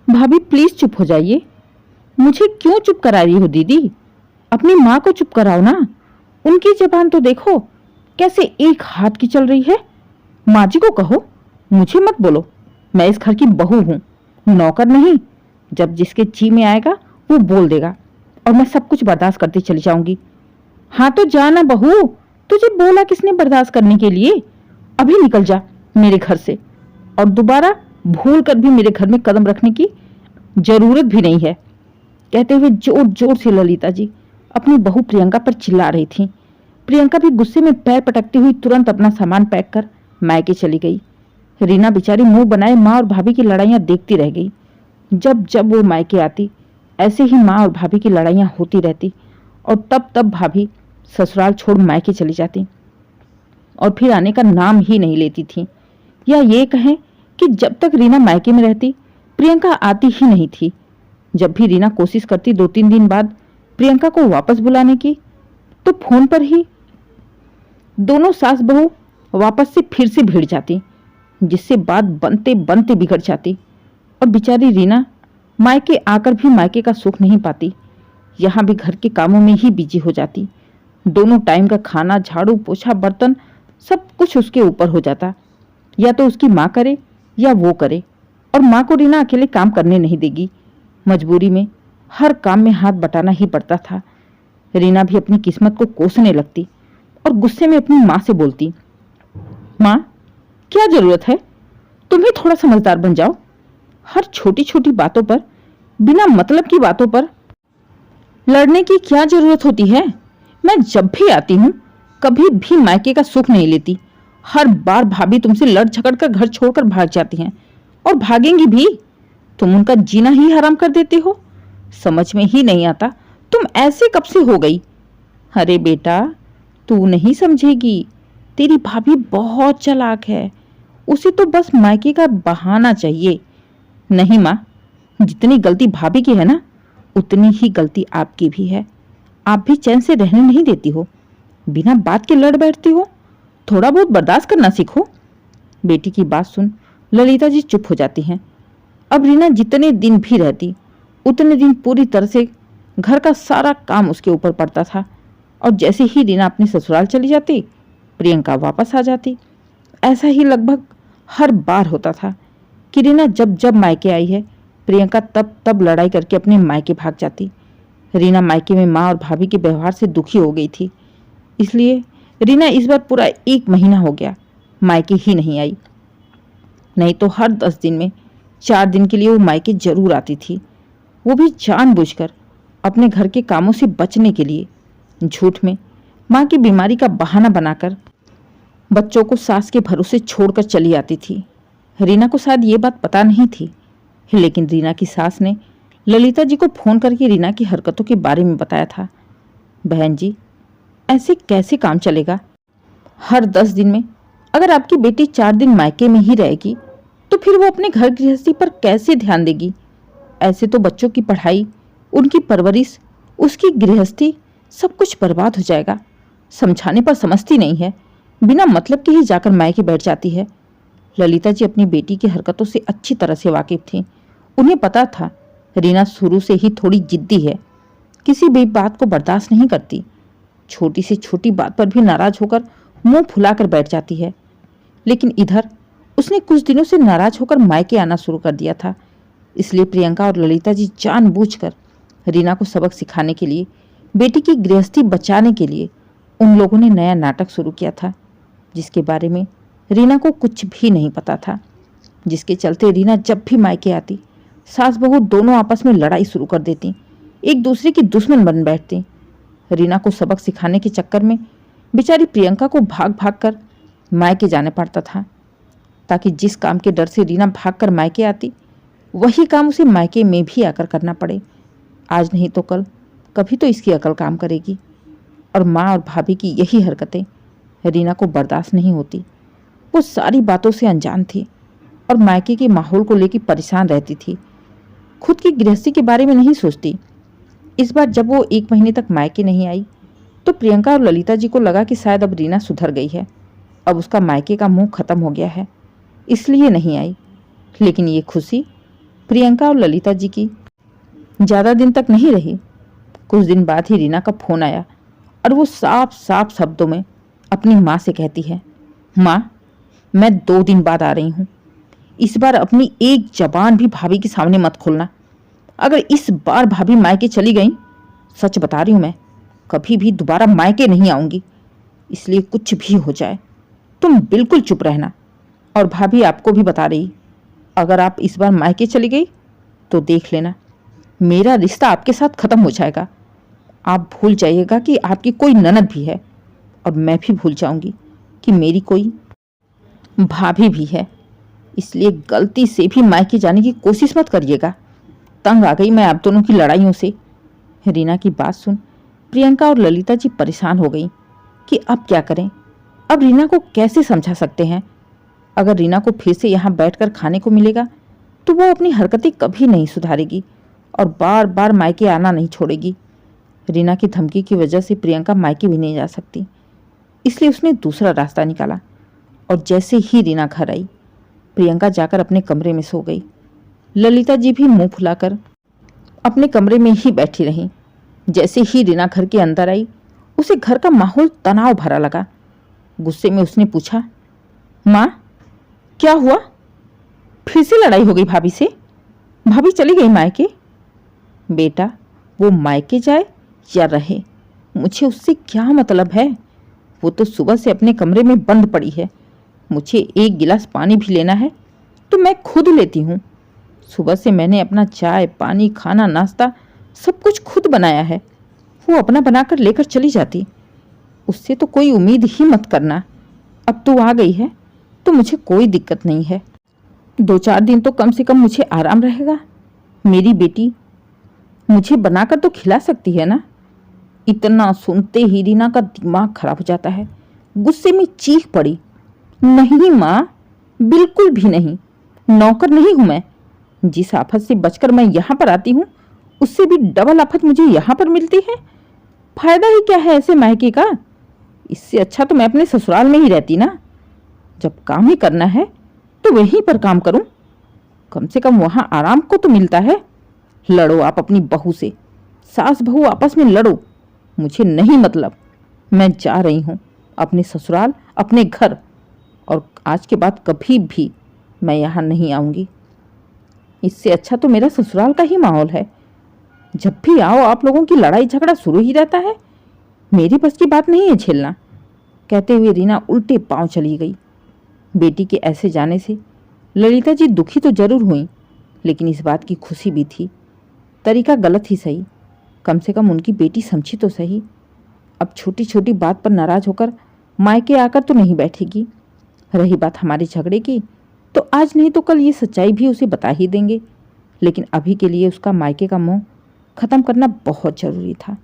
भाभी प्लीज चुप हो जाइए। मुझे क्यों चुप करा रही हो दीदी? अपनी माँ को चुप कराओ ना। उनकी जबान तो देखो कैसे एक हाथ की चल रही है। माँ जी को कहो, मुझे मत बोलो। मैं इस घर की बहू हूं, नौकर नहीं। जब जिसके जी में आएगा वो बोल देगा और मैं सब कुछ बर्दाश्त करती चली जाऊंगी। हाँ तो जा ना बहू, तुझे बोला किसने बर्दाश्त करने के लिए? अभी निकल जा मेरे घर से, और दोबारा भूल कर भी मेरे घर में कदम रखने की जरूरत भी नहीं है। कहते हुए जोर जोर से ललिता जी अपनी बहू प्रियंका पर चिल्ला रही थी। प्रियंका भी गुस्से में पैर पटकती हुई तुरंत अपना सामान पैक कर मायके चली गई। रीना बेचारी मुंह बनाए माँ और भाभी की लड़ाइयां देखती रह गई। जब जब वो मायके आती ऐसे ही माँ और भाभी की लड़ाइयां होती रहती, और तब तब भाभी ससुराल छोड़ मायके चली जाती और फिर आने का नाम ही नहीं लेती थी। या ये कहें कि जब तक रीना मायके में रहती प्रियंका आती ही नहीं थी। जब भी रीना कोशिश करती 2-3 दिन बाद प्रियंका को वापस बुलाने की, तो फोन पर ही दोनों सास बहू वापस से फिर से भिड़ जाती, जिससे बात बनते बनते बिगड़ जाती। और बेचारी रीना मायके आकर भी मायके का सुख नहीं पाती। यहाँ भी घर के कामों में ही बिजी हो जाती। दोनों टाइम का खाना, झाड़ू पोछा, बर्तन सब कुछ उसके ऊपर हो जाता। या तो उसकी माँ करे या वो करे, और माँ को रीना अकेले काम करने नहीं देगी। मजबूरी में हर काम में हाथ बटाना ही पड़ता था। रीना भी अपनी किस्मत को कोसने लगती और गुस्से में अपनी माँ से बोलती, माँ क्या जरूरत है, तुम भी थोड़ा समझदार बन जाओ। हर छोटी छोटी बातों पर, बिना मतलब की बातों पर लड़ने की क्या जरूरत होती है? मैं जब भी आती हूँ कभी भी मायके का सुख नहीं लेती। हर बार भाभी तुमसे लड़ झगड़ कर घर छोड़कर भाग जाती हैं, और भागेंगी भी। तुम उनका जीना ही हराम कर देते हो। समझ में ही नहीं आता तुम ऐसे कब से हो गई। अरे बेटा, तू नहीं समझेगी, तेरी भाभी बहुत चालाक है। उसे तो बस मायके का बहाना चाहिए। नहीं माँ, जितनी गलती भाभी की है ना, उतनी ही गलती आपकी भी है। आप भी चैन से रहने नहीं देती हो, बिना बात के लड़ बैठती हो। थोड़ा बहुत बर्दाश्त करना सीखो। बेटी की बात सुन ललिता जी चुप हो जाती हैं। अब रीना जितने दिन भी रहती उतने दिन पूरी तरह से घर का सारा काम उसके ऊपर पड़ता था। और जैसे ही रीना अपने ससुराल चली जाती प्रियंका वापस आ जाती। ऐसा ही लगभग हर बार होता था कि रीना जब जब मायके आई है प्रियंका तब तब लड़ाई करके अपने मायके भाग जाती। रीना मायके में माँ और भाभी के व्यवहार से दुखी हो गई थी, इसलिए रीना इस बार पूरा 1 महीना हो गया मायके ही नहीं आई। नहीं तो हर 10 दिन में 4 दिन के लिए वो मायके जरूर आती थी, वो भी जानबूझकर अपने घर के कामों से बचने के लिए। झूठ में माँ की बीमारी का बहाना बनाकर बच्चों को सास के भरोसे छोड़कर चली आती थी। रीना को शायद ये बात पता नहीं थी, लेकिन रीना की सास ने ललिता जी को फोन करके रीना की हरकतों के बारे में बताया था। बहन जी, ऐसे कैसे काम चलेगा? हर 10 दिन में अगर आपकी बेटी 4 दिन मायके में ही रहेगी तो फिर वो अपने घर गृहस्थी पर कैसे ध्यान देगी? ऐसे तो बच्चों की पढ़ाई, उनकी परवरिश, उसकी गृहस्थी सब कुछ बर्बाद हो जाएगा। समझाने पर समझती नहीं है, बिना मतलब के ही जाकर मायके बैठ जाती है। ललिता जी अपनी बेटी की हरकतों से अच्छी तरह से वाकिफ थी। उन्हें पता था रीना शुरू से ही थोड़ी जिद्दी है, किसी भी बात को बर्दाश्त नहीं करती। छोटी से छोटी बात पर भी नाराज होकर मुंह फुलाकर बैठ जाती है। लेकिन इधर उसने कुछ दिनों से नाराज होकर मायके आना शुरू कर दिया था। इसलिए प्रियंका और ललिता जी जानबूझकर रीना को सबक सिखाने के लिए, बेटी की गृहस्थी बचाने के लिए उन लोगों ने नया नाटक शुरू किया था, जिसके बारे में रीना को कुछ भी नहीं पता था। जिसके चलते रीना जब भी मायके आती सास बहू दोनों आपस में लड़ाई शुरू कर देती, एक दूसरे की दुश्मन बन बैठती। रीना को सबक सिखाने के चक्कर में बेचारी प्रियंका को भाग भाग कर मायके जाने पड़ता था, ताकि जिस काम के डर से रीना भाग कर मायके आती वही काम उसे मायके में भी आकर करना पड़े। आज नहीं तो कल कभी तो इसकी अकल काम करेगी। और माँ और भाभी की यही हरकतें रीना को बर्दाश्त नहीं होती। वो सारी बातों से अनजान थी और मायके के माहौल को लेकर परेशान रहती थी। खुद की गृहस्थी के बारे में नहीं सोचती। इस बार जब वो 1 महीने तक मायके नहीं आई तो प्रियंका और ललिता जी को लगा कि शायद अब रीना सुधर गई है, अब उसका मायके का मुंह खत्म हो गया है, इसलिए नहीं आई। लेकिन ये खुशी प्रियंका और ललिता जी की ज़्यादा दिन तक नहीं रही। कुछ दिन बाद ही रीना का फोन आया और वो साफ साफ शब्दों में अपनी माँ से कहती है, माँ, मैं 2 दिन बाद आ रही हूँ। इस बार अपनी एक जबान भी भाभी के सामने मत खोलना। अगर इस बार भाभी मायके चली गई, सच बता रही हूँ मैं, कभी भी दोबारा मायके नहीं आऊंगी। इसलिए कुछ भी हो जाए तुम बिल्कुल चुप रहना। और भाभी आपको भी बता रही, अगर आप इस बार मायके चली गई तो देख लेना, मेरा रिश्ता आपके साथ खत्म हो जाएगा। आप भूल जाइएगा कि आपकी कोई ननद भी है, और मैं भी भूल जाऊंगी कि मेरी कोई भाभी भी है। इसलिए गलती से भी मायके जाने की कोशिश मत करिएगा। तंग आ गई मैं आप दोनों की लड़ाइयों से। रीना की बात सुन प्रियंका और ललिता जी परेशान हो गई कि अब क्या करें। अब रीना को कैसे समझा सकते हैं। अगर रीना को फिर से यहाँ बैठकर खाने को मिलेगा तो वो अपनी हरकतें कभी नहीं सुधारेगी और बार बार मायके आना नहीं छोड़ेगी। रीना की धमकी की वजह से प्रियंका मायके भी नहीं जा सकती, इसलिए उसने दूसरा रास्ता निकाला। और जैसे ही रीना घर आई, प्रियंका जाकर अपने कमरे में सो गई। ललिता जी भी मुंह फुलाकर अपने कमरे में ही बैठी रहीं। जैसे ही रीना घर के अंदर आई, उसे घर का माहौल तनाव भरा लगा। गुस्से में उसने पूछा, माँ, क्या हुआ? फिर से लड़ाई हो गई भाभी से? भाभी चली गई मायके? बेटा, वो मायके जाए या रहे, मुझे उससे क्या मतलब है। वो तो सुबह से अपने कमरे में बंद पड़ी है। मुझे एक गिलास पानी भी लेना है तो मैं खुद लेती हूँ। सुबह से मैंने अपना चाय, पानी, खाना, नाश्ता सब कुछ खुद बनाया है। वो अपना बनाकर लेकर चली जाती। उससे तो कोई उम्मीद ही मत करना। अब तू आ गई है तो मुझे कोई दिक्कत नहीं है। 2-4 दिन तो कम से कम मुझे आराम रहेगा। मेरी बेटी मुझे बनाकर तो खिला सकती है ना। इतना सुनते ही रीना का दिमाग खराब हो जाता है। गुस्से में चीख पड़ी, नहीं माँ, बिल्कुल भी नहीं। नौकर नहीं हूं मैं। जिस आफत से बचकर मैं यहाँ पर आती हूँ, उससे भी डबल आफत मुझे यहाँ पर मिलती है। फायदा ही क्या है ऐसे मायके का। इससे अच्छा तो मैं अपने ससुराल में ही रहती ना। जब काम ही करना है तो वहीं पर काम करूं। कम से कम वहां आराम को तो मिलता है। लड़ो आप अपनी बहू से, सास बहू आपस में लड़ो, मुझे नहीं मतलब। मैं जा रही हूं अपने ससुराल, अपने घर, और आज के बाद कभी भी मैं यहाँ नहीं आऊंगी। इससे अच्छा तो मेरा ससुराल का ही माहौल है। जब भी आओ आप लोगों की लड़ाई झगड़ा शुरू ही रहता है। मेरी बस की बात नहीं है झेलना। कहते हुए रीना उल्टे पांव चली गई। बेटी के ऐसे जाने से ललिता जी दुखी तो जरूर हुई, लेकिन इस बात की खुशी भी थी। तरीका गलत ही सही, कम से कम उनकी बेटी समझी तो सही। अब छोटी छोटी बात पर नाराज होकर मायके आकर तो नहीं बैठेगी। रही बात हमारे झगड़े की, तो आज नहीं तो कल ये सच्चाई भी उसे बता ही देंगे। लेकिन अभी के लिए उसका मायके का मोह खत्म करना बहुत जरूरी था।